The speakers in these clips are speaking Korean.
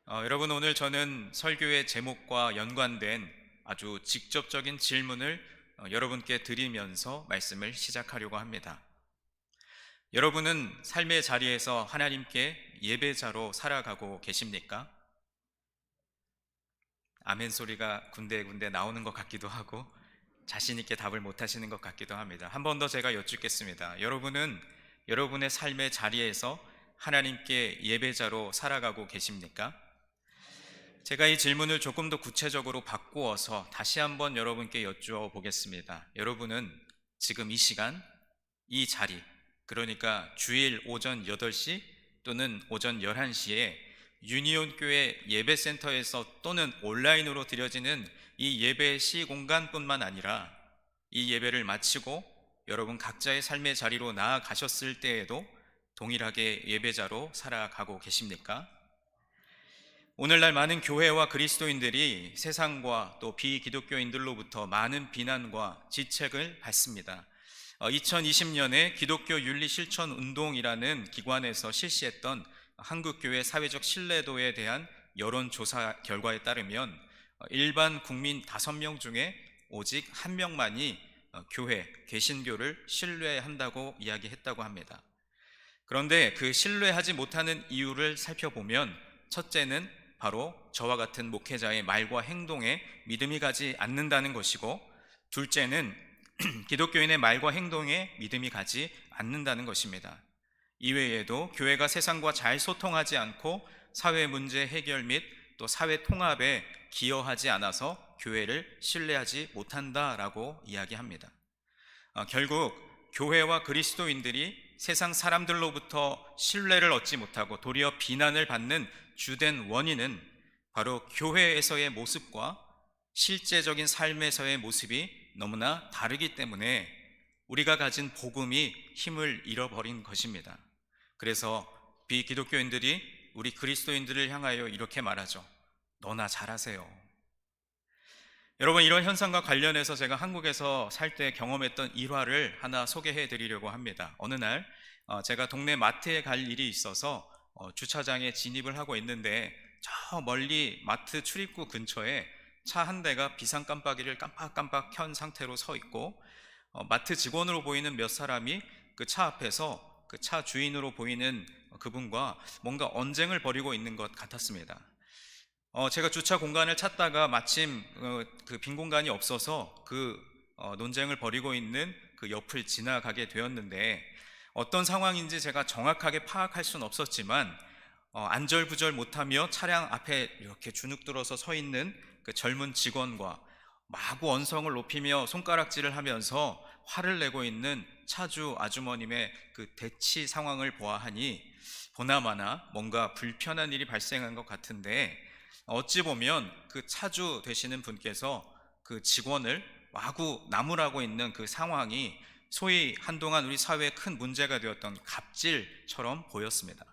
여러분, 오늘 저는 설교의 제목과 연관된 아주 직접적인 질문을 여러분께 드리면서 말씀을 시작하려고 합니다. 여러분은 삶의 자리에서 하나님께 예배자로 살아가고 계십니까? 아멘 소리가 군데군데 나오는 것 같기도 하고 자신 있게 답을 못 하시는 것 같기도 합니다. 한 번 더 제가 여쭙겠습니다. 여러분은 여러분의 삶의 자리에서 하나님께 예배자로 살아가고 계십니까? 제가 이 질문을 조금 더 구체적으로 바꾸어서 다시 한번 여러분께 여쭈어 보겠습니다. 여러분은 지금 이 시간, 이 자리, 그러니까 주일 오전 8시 또는 오전 11시에 유니온 교회 예배센터에서 또는 온라인으로 드려지는 이 예배 시공간뿐만 아니라 이 예배를 마치고 여러분 각자의 삶의 자리로 나아가셨을 때에도 동일하게 예배자로 살아가고 계십니까? 오늘날 많은 교회와 그리스도인들이 세상과 또 비기독교인들로부터 많은 비난과 지책을 받습니다. 2020년에 기독교 윤리 실천 운동이라는 기관에서 실시했던 한국교회 사회적 신뢰도에 대한 여론조사 결과에 따르면 일반 국민 5명 중에 오직 1명만이 교회, 개신교를 신뢰한다고 이야기했다고 합니다. 그런데 그 신뢰하지 못하는 이유를 살펴보면 첫째는 바로 저와 같은 목회자의 말과 행동에 믿음이 가지 않는다는 것이고, 둘째는 기독교인의 말과 행동에 믿음이 가지 않는다는 것입니다. 이외에도 교회가 세상과 잘 소통하지 않고 사회 문제 해결 및 또 사회 통합에 기여하지 않아서 교회를 신뢰하지 못한다라고 이야기합니다. 결국 교회와 그리스도인들이 세상 사람들로부터 신뢰를 얻지 못하고 도리어 비난을 받는 주된 원인은 바로 교회에서의 모습과 실제적인 삶에서의 모습이 너무나 다르기 때문에 우리가 가진 복음이 힘을 잃어버린 것입니다. 그래서 비기독교인들이 우리 그리스도인들을 향하여 이렇게 말하죠. 너나 잘하세요. 여러분, 이런 현상과 관련해서 제가 한국에서 살 때 경험했던 일화를 하나 소개해 드리려고 합니다. 어느 날 제가 동네 마트에 갈 일이 있어서 주차장에 진입을 하고 있는데, 저 멀리 마트 출입구 근처에 차 한 대가 비상 깜빡이를 깜빡깜빡 켠 상태로 서 있고, 마트 직원으로 보이는 몇 사람이 그 차 앞에서 그 차 주인으로 보이는 그분과 뭔가 언쟁을 벌이고 있는 것 같았습니다. 제가 주차 공간을 찾다가 마침 그 빈 공간이 없어서 그 논쟁을 벌이고 있는 그 옆을 지나가게 되었는데, 어떤 상황인지 제가 정확하게 파악할 수는 없었지만 안절부절 못하며 차량 앞에 이렇게 주눅들어서 서 있는 그 젊은 직원과 마구 언성을 높이며 손가락질을 하면서 화를 내고 있는 차주 아주머님의 그 대치 상황을 보아하니 보나마나 뭔가 불편한 일이 발생한 것 같은데, 어찌 보면 그 차주 되시는 분께서 그 직원을 마구 나무라고 있는 그 상황이 소위 한동안 우리 사회에 큰 문제가 되었던 갑질처럼 보였습니다.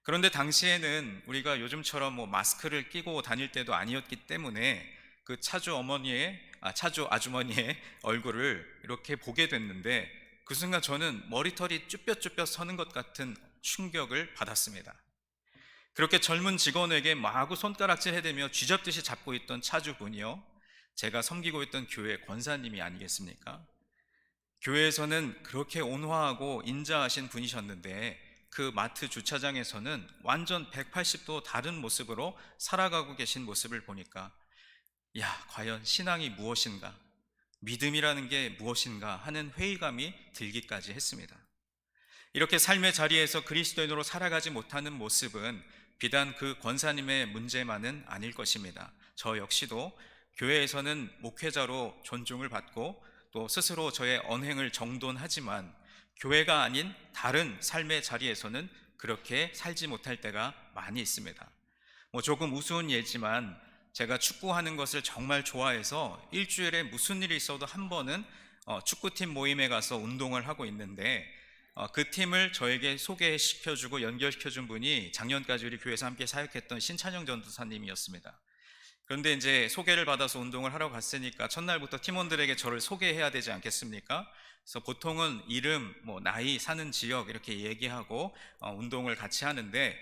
그런데 당시에는 우리가 요즘처럼 마스크를 끼고 다닐 때도 아니었기 때문에 그 차주 아주머니의 얼굴을 이렇게 보게 됐는데, 그 순간 저는 머리털이 쭈뼛쭈뼛 서는 것 같은 충격을 받았습니다. 그렇게 젊은 직원에게 마구 손가락질 해대며 쥐잡듯이 잡고 있던 차주분이요, 제가 섬기고 있던 교회 권사님이 아니겠습니까? 교회에서는 그렇게 온화하고 인자하신 분이셨는데 그 마트 주차장에서는 완전 180도 다른 모습으로 살아가고 계신 모습을 보니까, 과연 신앙이 무엇인가, 믿음이라는 게 무엇인가 하는 회의감이 들기까지 했습니다. 이렇게 삶의 자리에서 그리스도인으로 살아가지 못하는 모습은 비단 그 권사님의 문제만은 아닐 것입니다. 저 역시도 교회에서는 목회자로 존중을 받고 또 스스로 저의 언행을 정돈하지만 교회가 아닌 다른 삶의 자리에서는 그렇게 살지 못할 때가 많이 있습니다. 조금 우스운 예지만 제가 축구하는 것을 정말 좋아해서 일주일에 무슨 일이 있어도 한 번은 축구팀 모임에 가서 운동을 하고 있는데, 그 팀을 저에게 소개시켜주고 연결시켜준 분이 작년까지 우리 교회에서 함께 사역했던 신찬영 전도사님이었습니다. 그런데 이제 소개를 받아서 운동을 하러 갔으니까 첫날부터 팀원들에게 저를 소개해야 되지 않겠습니까? 그래서 보통은 이름, 나이, 사는 지역 이렇게 얘기하고 운동을 같이 하는데,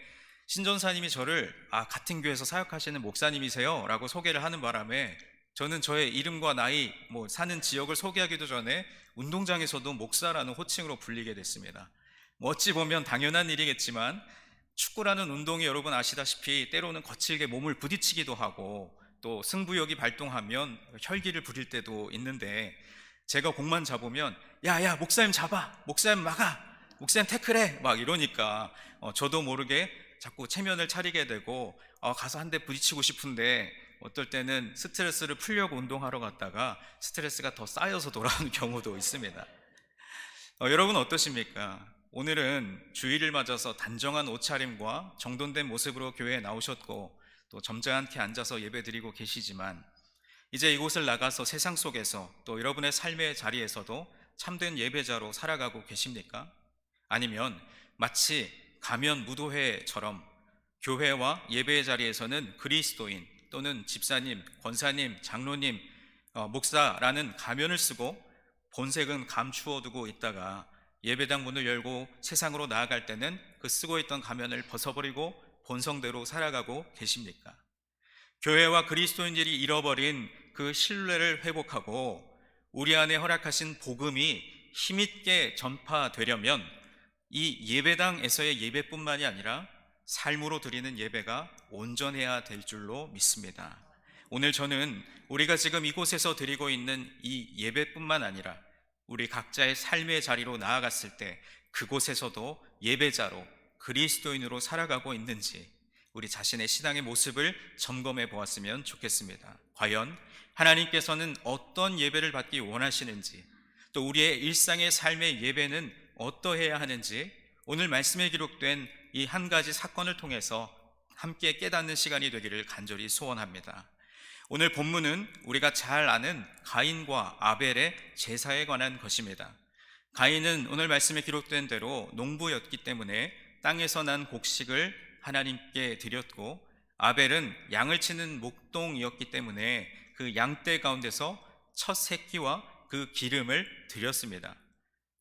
신전사님이 저를 같은 교회에서 사역하시는 목사님이세요? 라고 소개를 하는 바람에 저는 저의 이름과 나이, 사는 지역을 소개하기도 전에 운동장에서도 목사라는 호칭으로 불리게 됐습니다. 어찌 보면 당연한 일이겠지만 축구라는 운동이 여러분 아시다시피 때로는 거칠게 몸을 부딪히기도 하고 또 승부욕이 발동하면 혈기를 부릴 때도 있는데, 제가 공만 잡으면 야야 목사님 잡아, 목사님 막아, 목사님 태클해 막 이러니까 저도 모르게 자꾸 체면을 차리게 되고 가서 한 대 부딪히고 싶은데 어떨 때는 스트레스를 풀려고 운동하러 갔다가 스트레스가 더 쌓여서 돌아오는 경우도 있습니다. 여러분 어떠십니까? 오늘은 주일을 맞아서 단정한 옷차림과 정돈된 모습으로 교회에 나오셨고 또 점잖게 앉아서 예배드리고 계시지만, 이제 이곳을 나가서 세상 속에서 또 여러분의 삶의 자리에서도 참된 예배자로 살아가고 계십니까? 아니면 마치 가면 무도회처럼 교회와 예배의 자리에서는 그리스도인 또는 집사님, 권사님, 장로님, 목사라는 가면을 쓰고 본색은 감추어 두고 있다가 예배당 문을 열고 세상으로 나아갈 때는 그 쓰고 있던 가면을 벗어버리고 본성대로 살아가고 계십니까? 교회와 그리스도인들이 잃어버린 그 신뢰를 회복하고 우리 안에 허락하신 복음이 힘있게 전파되려면 이 예배당에서의 예배뿐만이 아니라 삶으로 드리는 예배가 온전해야 될 줄로 믿습니다. 오늘 저는 우리가 지금 이곳에서 드리고 있는 이 예배뿐만 아니라 우리 각자의 삶의 자리로 나아갔을 때 그곳에서도 예배자로 그리스도인으로 살아가고 있는지 우리 자신의 신앙의 모습을 점검해 보았으면 좋겠습니다. 과연 하나님께서는 어떤 예배를 받기 원하시는지, 또 우리의 일상의 삶의 예배는 어떠해야 하는지 오늘 말씀에 기록된 이 한 가지 사건을 통해서 함께 깨닫는 시간이 되기를 간절히 소원합니다. 오늘 본문은 우리가 잘 아는 가인과 아벨의 제사에 관한 것입니다. 가인은 오늘 말씀에 기록된 대로 농부였기 때문에 땅에서 난 곡식을 하나님께 드렸고, 아벨은 양을 치는 목동이었기 때문에 그 양떼 가운데서 첫 새끼와 그 기름을 드렸습니다.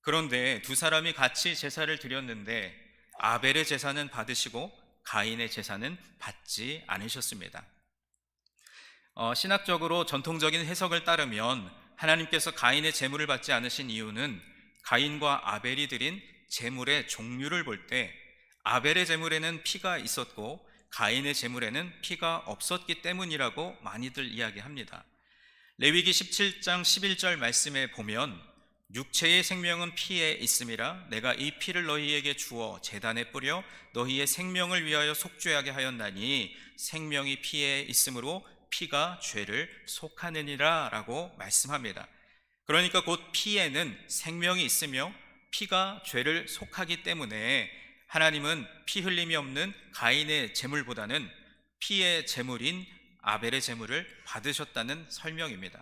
그런데 두 사람이 같이 제사를 드렸는데 아벨의 제사는 받으시고 가인의 제사는 받지 않으셨습니다. 신학적으로 전통적인 해석을 따르면 하나님께서 가인의 제물을 받지 않으신 이유는 가인과 아벨이 드린 제물의 종류를 볼 때 아벨의 제물에는 피가 있었고 가인의 제물에는 피가 없었기 때문이라고 많이들 이야기합니다. 레위기 17장 11절 말씀에 보면 육체의 생명은 피에 있음이라 내가 이 피를 너희에게 주어 제단에 뿌려 너희의 생명을 위하여 속죄하게 하였나니 생명이 피에 있으므로 피가 죄를 속하느니라 라고 말씀합니다. 그러니까 곧 피에는 생명이 있으며 피가 죄를 속하기 때문에 하나님은 피 흘림이 없는 가인의 제물보다는 피의 제물인 아벨의 제물을 받으셨다는 설명입니다.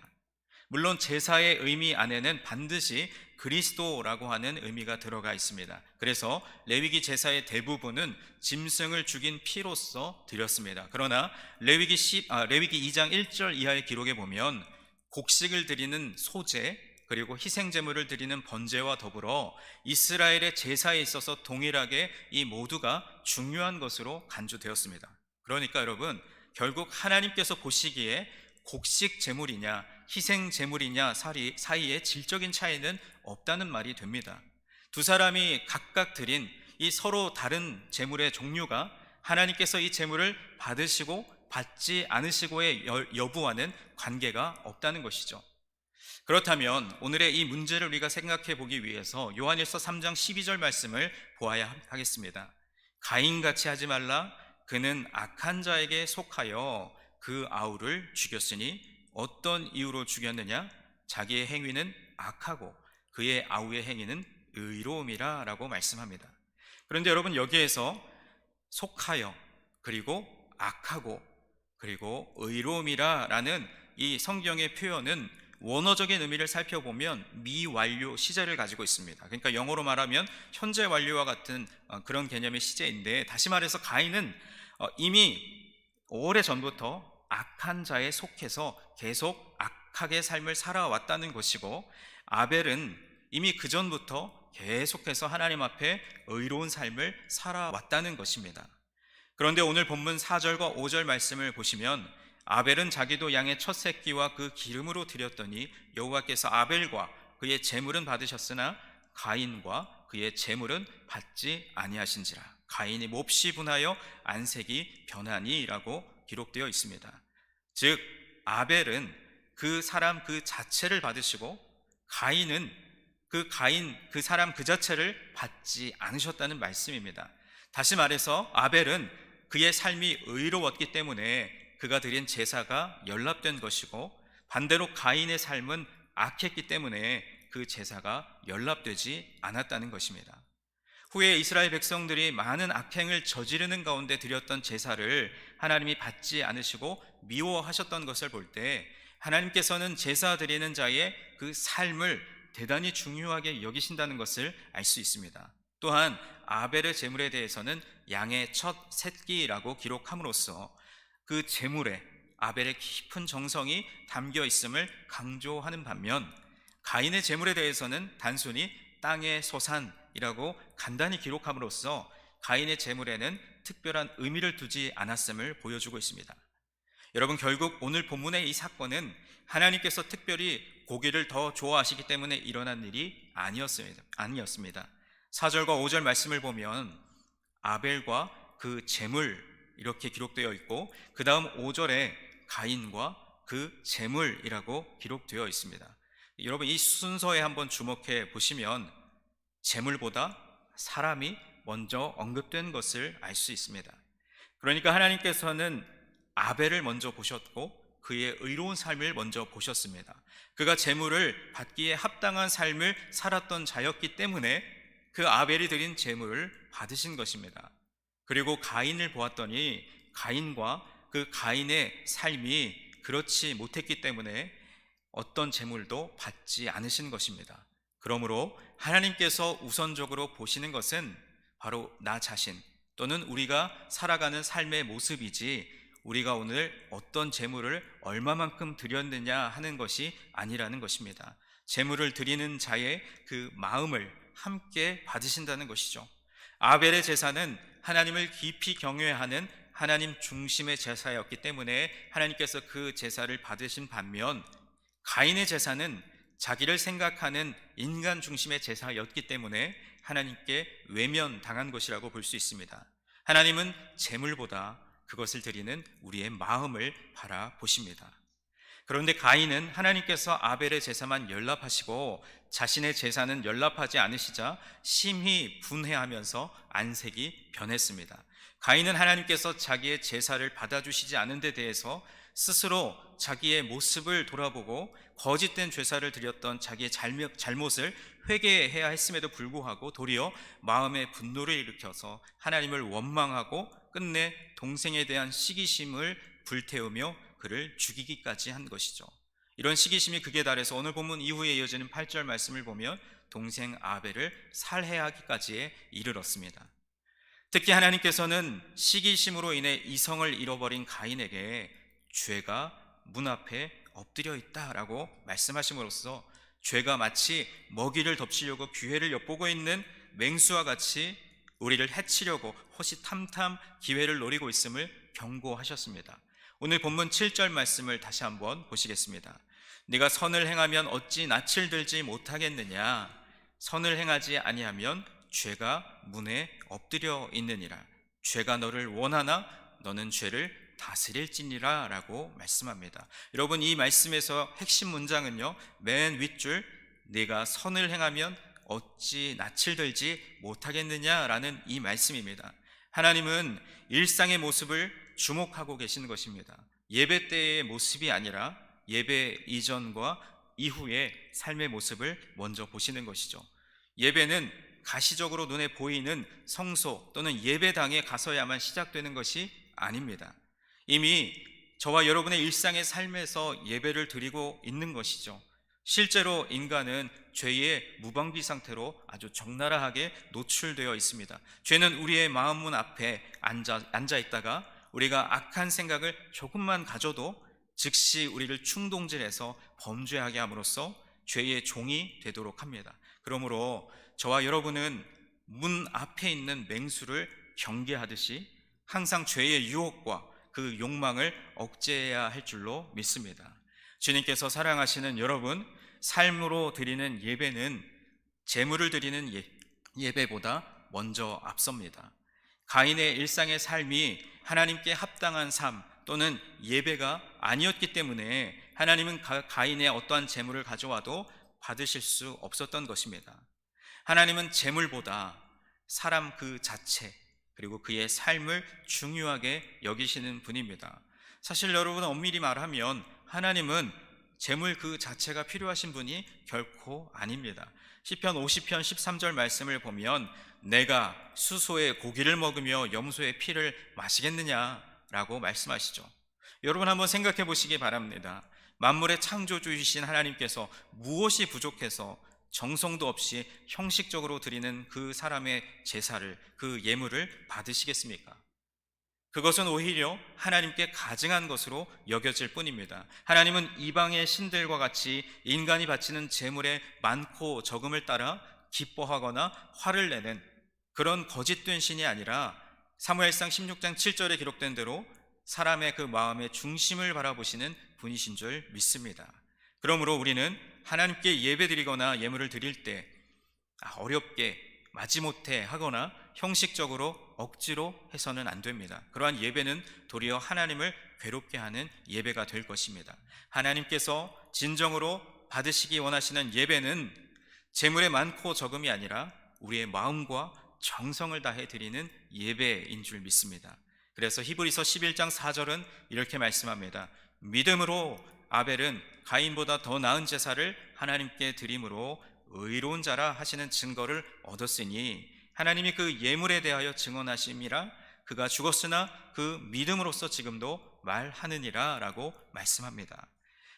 물론 제사의 의미 안에는 반드시 그리스도라고 하는 의미가 들어가 있습니다. 그래서 레위기 제사의 대부분은 짐승을 죽인 피로서 드렸습니다. 그러나 레위기 2장 1절 이하의 기록에 보면 곡식을 드리는 소제 그리고 희생제물을 드리는 번제와 더불어 이스라엘의 제사에 있어서 동일하게 이 모두가 중요한 것으로 간주되었습니다. 그러니까 여러분, 결국 하나님께서 보시기에 곡식 제물이냐 희생 제물이냐 사이에 질적인 차이는 없다는 말이 됩니다. 두 사람이 각각 드린 이 서로 다른 제물의 종류가 하나님께서 이 제물을 받으시고 받지 않으시고의 여부와는 관계가 없다는 것이죠. 그렇다면 오늘의 이 문제를 우리가 생각해 보기 위해서 요한일서 3장 12절 말씀을 보아야 하겠습니다. 가인같이 하지 말라. 그는 악한 자에게 속하여 그 아우를 죽였으니 어떤 이유로 죽였느냐? 자기의 행위는 악하고 그의 아우의 행위는 의로움이라 라고 말씀합니다. 그런데 여러분, 여기에서 속하여 그리고 악하고 그리고 의로움이라 라는 이 성경의 표현은 원어적인 의미를 살펴보면 미완료 시제를 가지고 있습니다. 그러니까 영어로 말하면 현재 완료와 같은 그런 개념의 시제인데, 다시 말해서 가인은 이미 오래전부터 악한 자에 속해서 계속 악하게 삶을 살아왔다는 것이고, 아벨은 이미 그전부터 계속해서 하나님 앞에 의로운 삶을 살아왔다는 것입니다. 그런데 오늘 본문 4절과 5절 말씀을 보시면 아벨은 자기도 양의 첫 새끼와 그 기름으로 드렸더니 여호와께서 아벨과 그의 제물은 받으셨으나 가인과 그의 제물은 받지 아니하신지라. 가인이 몹시 분하여 안색이 변하니라고 기록되어 있습니다. 즉 아벨은 그 사람 그 자체를 받으시고 가인은 그 사람 그 자체를 받지 않으셨다는 말씀입니다. 다시 말해서 아벨은 그의 삶이 의로웠기 때문에 그가 드린 제사가 연락된 것이고, 반대로 가인의 삶은 악했기 때문에 그 제사가 연락되지 않았다는 것입니다. 후에 이스라엘 백성들이 많은 악행을 저지르는 가운데 드렸던 제사를 하나님이 받지 않으시고 미워하셨던 것을 볼 때 하나님께서는 제사 드리는 자의 그 삶을 대단히 중요하게 여기신다는 것을 알 수 있습니다. 또한 아벨의 제물에 대해서는 양의 첫 새끼라고 기록함으로써 그 제물에 아벨의 깊은 정성이 담겨 있음을 강조하는 반면, 가인의 제물에 대해서는 단순히 땅의 소산이라고 간단히 기록함으로써 가인의 제물에는 특별한 의미를 두지 않았음을 보여주고 있습니다. 여러분, 결국 오늘 본문의 이 사건은 하나님께서 특별히 고기를 더 좋아하시기 때문에 일어난 일이 아니었습니다. 4절과 5절 말씀을 보면 아벨과 그 제물 이렇게 기록되어 있고, 그 다음 5절에 가인과 그 제물이라고 기록되어 있습니다. 여러분, 이 순서에 한번 주목해 보시면 제물보다 사람이 먼저 언급된 것을 알 수 있습니다. 그러니까 하나님께서는 아벨을 먼저 보셨고 그의 의로운 삶을 먼저 보셨습니다. 그가 제물을 받기에 합당한 삶을 살았던 자였기 때문에 그 아벨이 드린 제물을 받으신 것입니다. 그리고 가인을 보았더니 가인과 그 가인의 삶이 그렇지 못했기 때문에 어떤 제물도 받지 않으신 것입니다. 그러므로 하나님께서 우선적으로 보시는 것은 바로 나 자신 또는 우리가 살아가는 삶의 모습이지, 우리가 오늘 어떤 제물을 얼마만큼 드렸느냐 하는 것이 아니라는 것입니다. 제물을 드리는 자의 그 마음을 함께 받으신다는 것이죠. 아벨의 제사는 하나님을 깊이 경외하는 하나님 중심의 제사였기 때문에 하나님께서 그 제사를 받으신 반면, 가인의 제사는 자기를 생각하는 인간 중심의 제사였기 때문에 하나님께 외면당한 것이라고 볼 수 있습니다. 하나님은 제물보다 그것을 드리는 우리의 마음을 바라보십니다. 그런데 가인은 하나님께서 아벨의 제사만 연락하시고 자신의 제사는 연락하지 않으시자 심히 분해하면서 안색이 변했습니다. 가인은 하나님께서 자기의 제사를 받아주시지 않은 데 대해서 스스로 자기의 모습을 돌아보고 거짓된 제사를 드렸던 자기의 잘못을 회개해야 했음에도 불구하고 도리어 마음의 분노를 일으켜서 하나님을 원망하고 끝내 동생에 대한 시기심을 불태우며 그를 죽이기까지 한 것이죠. 이런 시기심이 극에 달해서 오늘 본문 이후에 이어지는 8절 말씀을 보면 동생 아벨을 살해하기까지에 이르렀습니다. 특히 하나님께서는 시기심으로 인해 이성을 잃어버린 가인에게 죄가 문 앞에 엎드려 있다라고 말씀하심으로써 죄가 마치 먹이를 덮치려고 기회를 엿보고 있는 맹수와 같이 우리를 해치려고 호시탐탐 기회를 노리고 있음을 경고하셨습니다. 오늘 본문 7절 말씀을 다시 한번 보시겠습니다. 네가 선을 행하면 어찌 낯을 들지 못하겠느냐? 선을 행하지 아니하면 죄가 문에 엎드려 있느니라. 죄가 너를 원하나 너는 죄를 다스릴지니라 라고 말씀합니다. 여러분, 이 말씀에서 핵심 문장은요, 맨 윗줄 네가 선을 행하면 어찌 낯을 들지 못하겠느냐라는 이 말씀입니다. 하나님은 일상의 모습을 주목하고 계시는 것입니다. 예배 때의 모습이 아니라 예배 이전과 이후의 삶의 모습을 먼저 보시는 것이죠. 예배는 가시적으로 눈에 보이는 성소 또는 예배당에 가서야만 시작되는 것이 아닙니다. 이미 저와 여러분의 일상의 삶에서 예배를 드리고 있는 것이죠. 실제로 인간은 죄의 무방비 상태로 아주 적나라하게 노출되어 있습니다. 죄는 우리의 마음 문 앞에 앉아 있다가 우리가 악한 생각을 조금만 가져도 즉시 우리를 충동질해서 범죄하게 함으로써 죄의 종이 되도록 합니다. 그러므로 저와 여러분은 문 앞에 있는 맹수를 경계하듯이 항상 죄의 유혹과 그 욕망을 억제해야 할 줄로 믿습니다. 주님께서 사랑하시는 여러분, 삶으로 드리는 예배는 제물을 드리는 예배보다 먼저 앞섭니다. 가인의 일상의 삶이 하나님께 합당한 삶 또는 예배가 아니었기 때문에 하나님은 가인의 어떠한 제물을 가져와도 받으실 수 없었던 것입니다. 하나님은 제물보다 사람 그 자체 그리고 그의 삶을 중요하게 여기시는 분입니다. 사실 여러분, 엄밀히 말하면 하나님은 제물 그 자체가 필요하신 분이 결코 아닙니다. 시편 50편 13절 말씀을 보면 내가 수소의 고기를 먹으며 염소의 피를 마시겠느냐라고 말씀하시죠. 여러분, 한번 생각해 보시기 바랍니다. 만물의 창조주이신 하나님께서 무엇이 부족해서 정성도 없이 형식적으로 드리는 그 사람의 제사를, 그 예물을 받으시겠습니까? 그것은 오히려 하나님께 가증한 것으로 여겨질 뿐입니다. 하나님은 이방의 신들과 같이 인간이 바치는 제물의 많고 적음을 따라 기뻐하거나 화를 내는 그런 거짓된 신이 아니라 사무엘상 16장 7절에 기록된 대로 사람의 그 마음의 중심을 바라보시는 분이신 줄 믿습니다. 그러므로 우리는 하나님께 예배드리거나 예물을 드릴 때 어렵게 마지못해 하거나 형식적으로 억지로 해서는 안 됩니다. 그러한 예배는 도리어 하나님을 괴롭게 하는 예배가 될 것입니다. 하나님께서 진정으로 받으시기 원하시는 예배는 재물의 많고 적음이 아니라 우리의 마음과 정성을 다해 드리는 예배인 줄 믿습니다. 그래서 히브리서 11장 4절은 이렇게 말씀합니다. 믿음으로 아벨은 가인보다 더 나은 제사를 하나님께 드림으로 의로운 자라 하시는 증거를 얻었으니 하나님이 그 예물에 대하여 증언하심이라 그가 죽었으나 그 믿음으로써 지금도 말하느니라 라고 말씀합니다.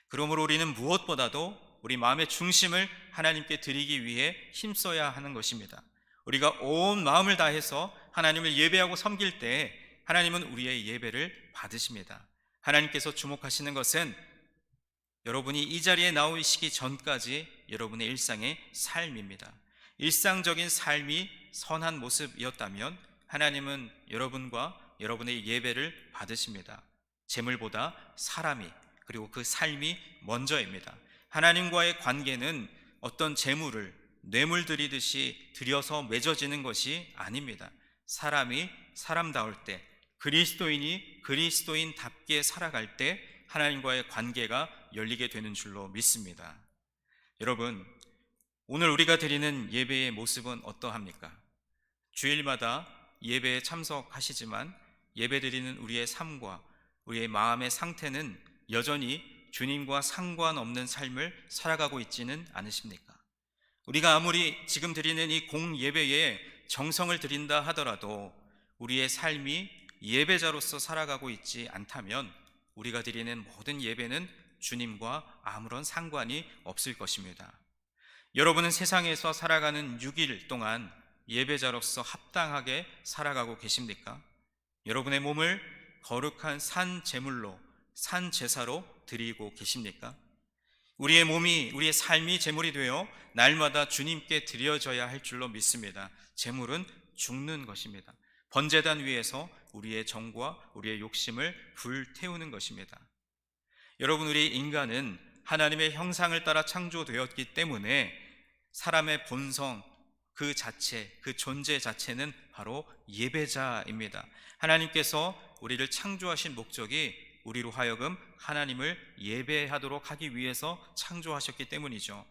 그러므로 우리는 무엇보다도 우리 마음의 중심을 하나님께 드리기 위해 힘써야 하는 것입니다. 우리가 온 마음을 다해서 하나님을 예배하고 섬길 때 하나님은 우리의 예배를 받으십니다. 하나님께서 주목하시는 것은 여러분이 이 자리에 나오시기 전까지 여러분의 일상의 삶입니다. 일상적인 삶이 선한 모습이었다면 하나님은 여러분과 여러분의 예배를 받으십니다. 재물보다 사람이 그리고 그 삶이 먼저입니다. 하나님과의 관계는 어떤 재물을 뇌물 드리듯이 드려서 맺어지는 것이 아닙니다. 사람이 사람다울 때, 그리스도인이 그리스도인답게 살아갈 때 하나님과의 관계가 열리게 되는 줄로 믿습니다. 여러분, 오늘 우리가 드리는 예배의 모습은 어떠합니까? 주일마다 예배에 참석하시지만 예배 드리는 우리의 삶과 우리의 마음의 상태는 여전히 주님과 상관없는 삶을 살아가고 있지는 않으십니까? 우리가 아무리 지금 드리는 이 공예배에 정성을 드린다 하더라도 우리의 삶이 예배자로서 살아가고 있지 않다면 우리가 드리는 모든 예배는 주님과 아무런 상관이 없을 것입니다. 여러분은 세상에서 살아가는 6일 동안 예배자로서 합당하게 살아가고 계십니까? 여러분의 몸을 거룩한 산 제물로, 산 제사로 드리고 계십니까? 우리의 몸이, 우리의 삶이 제물이 되어 날마다 주님께 드려져야 할 줄로 믿습니다. 제물은 죽는 것입니다. 번제단 위에서 우리의 정과 우리의 욕심을 불태우는 것입니다. 여러분, 우리 인간은 하나님의 형상을 따라 창조되었기 때문에 사람의 본성 그 자체, 그 존재 자체는 바로 예배자입니다. 하나님께서 우리를 창조하신 목적이 우리로 하여금 하나님을 예배하도록 하기 위해서 창조하셨기 때문이죠.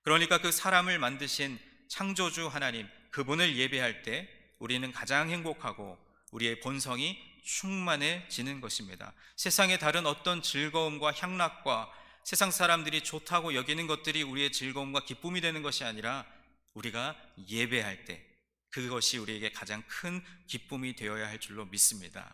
그러니까 그 사람을 만드신 창조주 하나님, 그분을 예배할 때 우리는 가장 행복하고 우리의 본성이 충만해지는 것입니다. 세상의 다른 어떤 즐거움과 향락과 세상 사람들이 좋다고 여기는 것들이 우리의 즐거움과 기쁨이 되는 것이 아니라 우리가 예배할 때 그것이 우리에게 가장 큰 기쁨이 되어야 할 줄로 믿습니다.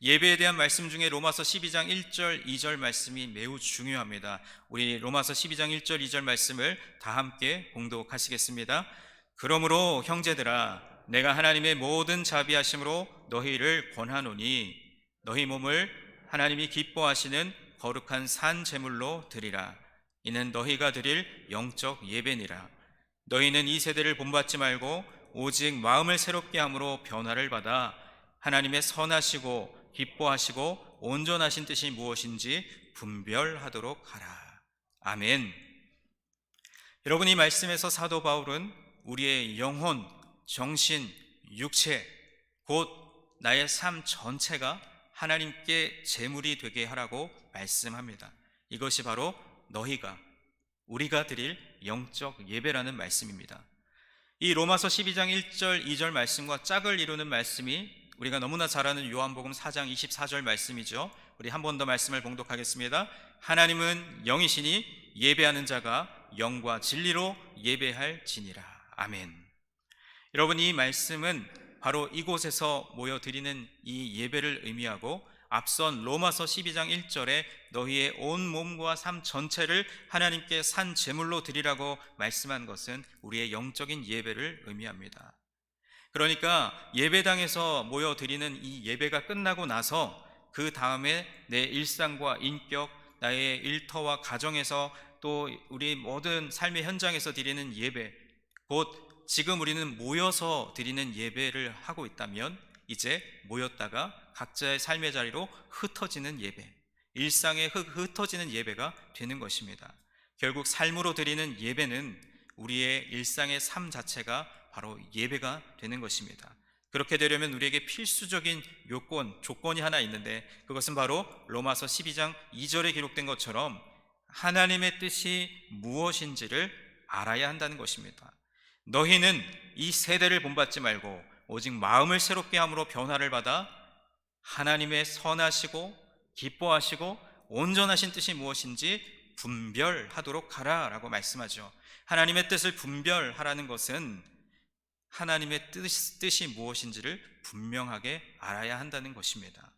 예배에 대한 말씀 중에 로마서 12장 1절 2절 말씀이 매우 중요합니다. 우리 로마서 12장 1절 2절 말씀을 다 함께 봉독하시겠습니다. 그러므로 형제들아, 내가 하나님의 모든 자비하심으로 너희를 권하노니 너희 몸을 하나님이 기뻐하시는 거룩한 산 제물로 드리라. 이는 너희가 드릴 영적 예배니라. 너희는 이 세대를 본받지 말고 오직 마음을 새롭게 함으로 변화를 받아 하나님의 선하시고 기뻐하시고 온전하신 뜻이 무엇인지 분별하도록 하라. 아멘. 여러분, 이 말씀에서 사도 바울은 우리의 영혼, 정신, 육체, 곧 나의 삶 전체가 하나님께 제물이 되게 하라고 말씀합니다. 이것이 바로 우리가 드릴 영적 예배라는 말씀입니다. 이 로마서 12장 1절 2절 말씀과 짝을 이루는 말씀이 우리가 너무나 잘 아는 요한복음 4장 24절 말씀이죠. 우리 한 번 더 말씀을 봉독하겠습니다. 하나님은 영이시니 예배하는 자가 영과 진리로 예배할지니라. 아멘. 여러분, 이 말씀은 바로 이곳에서 모여드리는 이 예배를 의미하고, 앞선 로마서 12장 1절에 너희의 온 몸과 삶 전체를 하나님께 산 제물로 드리라고 말씀한 것은 우리의 영적인 예배를 의미합니다. 그러니까 예배당에서 모여드리는 이 예배가 끝나고 나서 그 다음에 내 일상과 인격, 나의 일터와 가정에서 또 우리 모든 삶의 현장에서 드리는 예배, 곧 지금 우리는 모여서 드리는 예배를 하고 있다면, 이제 모였다가 각자의 삶의 자리로 흩어지는 예배, 일상에 흩어지는 예배가 되는 것입니다. 결국 삶으로 드리는 예배는 우리의 일상의 삶 자체가 바로 예배가 되는 것입니다. 그렇게 되려면 우리에게 필수적인 조건이 하나 있는데, 그것은 바로 로마서 12장 2절에 기록된 것처럼 하나님의 뜻이 무엇인지를 알아야 한다는 것입니다. 너희는 이 세대를 본받지 말고 오직 마음을 새롭게 함으로 변화를 받아 하나님의 선하시고 기뻐하시고 온전하신 뜻이 무엇인지 분별하도록 하라 라고 말씀하죠. 하나님의 뜻을 분별하라는 것은 하나님의 뜻이 무엇인지를 분명하게 알아야 한다는 것입니다.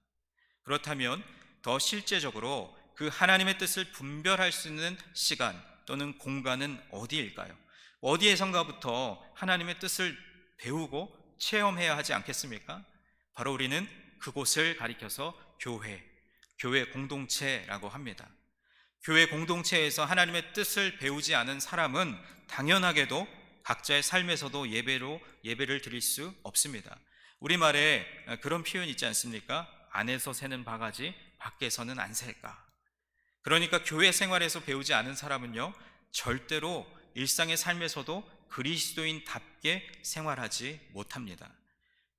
그렇다면 더 실제적으로 그 하나님의 뜻을 분별할 수 있는 시간 또는 공간은 어디일까요? 어디에선가부터 하나님의 뜻을 배우고 체험해야 하지 않겠습니까? 바로 우리는 그곳을 가리켜서 교회 공동체라고 합니다. 교회 공동체에서 하나님의 뜻을 배우지 않은 사람은 당연하게도 각자의 삶에서도 예배를 드릴 수 없습니다. 우리말에 그런 표현이 있지 않습니까? 안에서 새는 바가지, 밖에서는 안 셀까. 그러니까 교회 생활에서 배우지 않은 사람은요, 절대로 일상의 삶에서도 그리스도인답게 생활하지 못합니다.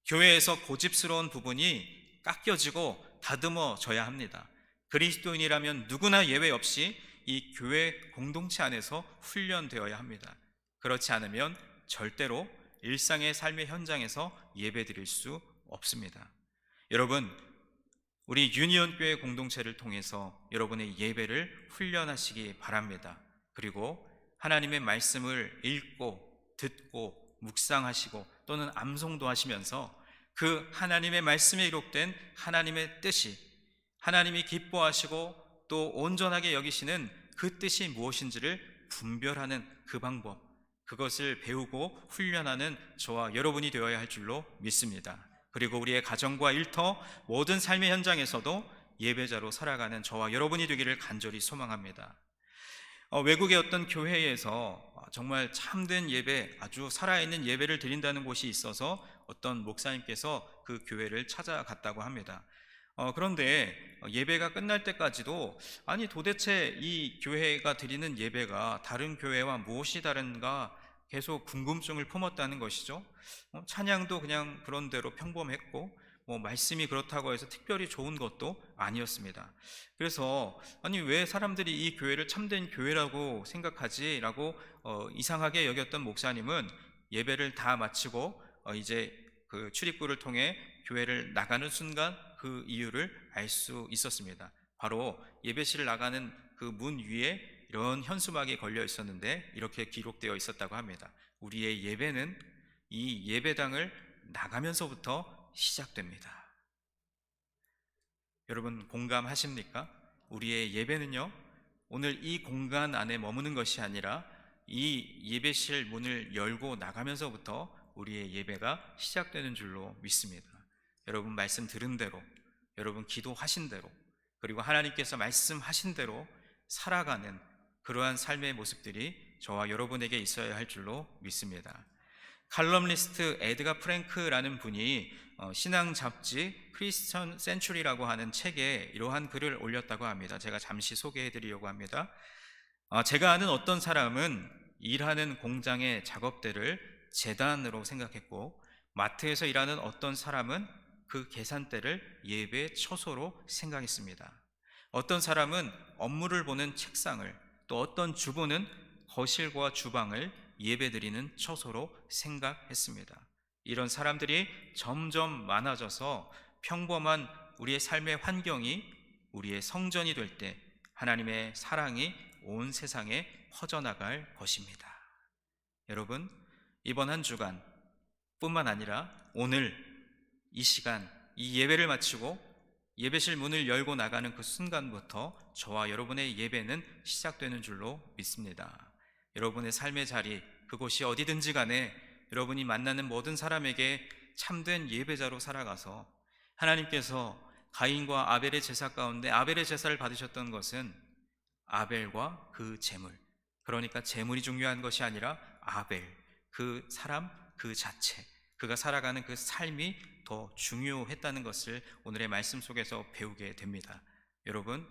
교회에서 고집스러운 부분이 깎여지고 다듬어져야 합니다. 그리스도인이라면 누구나 예외 없이 이 교회 공동체 안에서 훈련되어야 합니다. 그렇지 않으면 절대로 일상의 삶의 현장에서 예배드릴 수 없습니다. 여러분, 우리 유니온교회 공동체를 통해서 여러분의 예배를 훈련하시기 바랍니다. 그리고 하나님의 말씀을 읽고 듣고 묵상하시고 또는 암송도 하시면서 그 하나님의 말씀에 기록된 하나님의 뜻이, 하나님이 기뻐하시고 또 온전하게 여기시는 그 뜻이 무엇인지를 분별하는 그 방법, 그것을 배우고 훈련하는 저와 여러분이 되어야 할 줄로 믿습니다. 그리고 우리의 가정과 일터, 모든 삶의 현장에서도 예배자로 살아가는 저와 여러분이 되기를 간절히 소망합니다. 외국의 어떤 교회에서 정말 참된 예배, 아주 살아있는 예배를 드린다는 곳이 있어서 어떤 목사님께서 그 교회를 찾아갔다고 합니다. 그런데 예배가 끝날 때까지도 아니 도대체 이 교회가 드리는 예배가 다른 교회와 무엇이 다른가 계속 궁금증을 품었다는 것이죠. 찬양도 그냥 그런 대로 평범했고 말씀이 그렇다고 해서 특별히 좋은 것도 아니었습니다. 그래서 아니 왜 사람들이 이 교회를 참된 교회라고 생각하지? 라고 이상하게 여겼던 목사님은 예배를 다 마치고 이제 그 출입구를 통해 교회를 나가는 순간 그 이유를 알 수 있었습니다. 바로 예배실을 나가는 그 문 위에 이런 현수막이 걸려 있었는데 이렇게 기록되어 있었다고 합니다. 우리의 예배는 이 예배당을 나가면서부터 시작됩니다. 여러분 공감하십니까? 우리의 예배는요, 오늘 이 공간 안에 머무는 것이 아니라 이 예배실 문을 열고 나가면서부터 우리의 예배가 시작되는 줄로 믿습니다. 여러분 말씀 들은 대로, 여러분 기도하신 대로, 그리고 하나님께서 말씀하신 대로 살아가는 그러한 삶의 모습들이 저와 여러분에게 있어야 할 줄로 믿습니다. 칼럼니스트 에드가 프랭크라는 분이 신앙 잡지 크리스천 센츄리라고 하는 책에 이러한 글을 올렸다고 합니다. 제가 잠시 소개해 드리려고 합니다. 제가 아는 어떤 사람은 일하는 공장의 작업대를 제단으로 생각했고, 마트에서 일하는 어떤 사람은 그 계산대를 예배 처소로 생각했습니다. 어떤 사람은 업무를 보는 책상을, 또 어떤 주부는 거실과 주방을 예배드리는 처소로 생각했습니다. 이런 사람들이 점점 많아져서 평범한 우리의 삶의 환경이 우리의 성전이 될 때 하나님의 사랑이 온 세상에 퍼져나갈 것입니다. 여러분, 이번 한 주간 뿐만 아니라 오늘 이 시간, 이 예배를 마치고 예배실 문을 열고 나가는 그 순간부터 저와 여러분의 예배는 시작되는 줄로 믿습니다. 여러분의 삶의 자리, 그곳이 어디든지 간에 여러분이 만나는 모든 사람에게 참된 예배자로 살아가서 하나님께서 가인과 아벨의 제사 가운데 아벨의 제사를 받으셨던 것은 아벨과 그 제물, 그러니까 제물이 중요한 것이 아니라 아벨, 그 사람 그 자체, 그가 살아가는 그 삶이 더 중요했다는 것을 오늘의 말씀 속에서 배우게 됩니다. 여러분의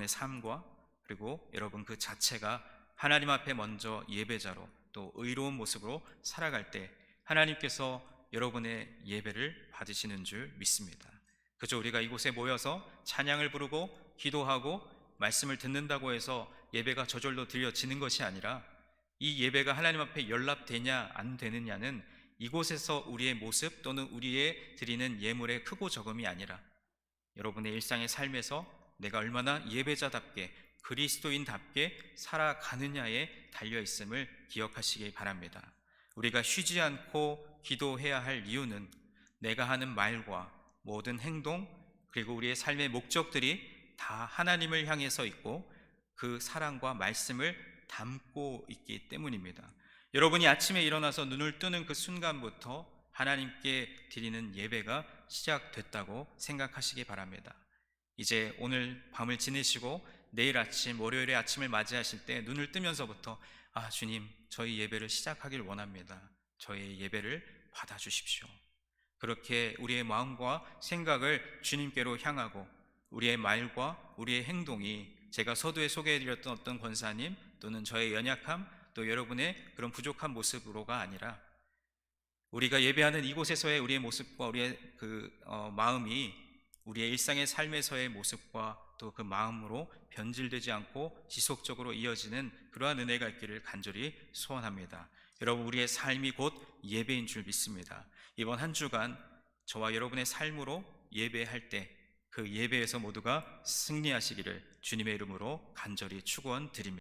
삶과 그리고 여러분 그 자체가 하나님 앞에 먼저 예배자로 또 의로운 모습으로 살아갈 때 하나님께서 여러분의 예배를 받으시는 줄 믿습니다. 그저 우리가 이곳에 모여서 찬양을 부르고 기도하고 말씀을 듣는다고 해서 예배가 저절로 드려지는 것이 아니라, 이 예배가 하나님 앞에 연락되냐 안 되느냐는 이곳에서 우리의 모습 또는 우리의 드리는 예물의 크고 적음이 아니라 여러분의 일상의 삶에서 내가 얼마나 예배자답게 그리스도인답게 살아가느냐에 달려있음을 기억하시기 바랍니다. 우리가 쉬지 않고 기도해야 할 이유는 내가 하는 말과 모든 행동 그리고 우리의 삶의 목적들이 다 하나님을 향해서 있고 그 사랑과 말씀을 담고 있기 때문입니다. 여러분이 아침에 일어나서 눈을 뜨는 그 순간부터 하나님께 드리는 예배가 시작됐다고 생각하시기 바랍니다. 이제 오늘 밤을 지내시고 내일 아침, 월요일의 아침을 맞이하실 때 눈을 뜨면서부터 주님, 저희 예배를 시작하길 원합니다. 저희 예배를 받아주십시오. 그렇게 우리의 마음과 생각을 주님께로 향하고 우리의 말과 우리의 행동이 제가 서두에 소개해드렸던 어떤 권사님 또는 저의 연약함 또 여러분의 그런 부족한 모습으로가 아니라 우리가 예배하는 이곳에서의 우리의 모습과 우리의 마음이 우리의 일상의 삶에서의 모습과 또 그 마음으로 변질되지 않고 지속적으로 이어지는 그러한 은혜가 있기를 간절히 소원합니다. 여러분, 우리의 삶이 곧 예배인 줄 믿습니다. 이번 한 주간 저와 여러분의 삶으로 예배할 때 그 예배에서 모두가 승리하시기를 주님의 이름으로 간절히 축원드립니다.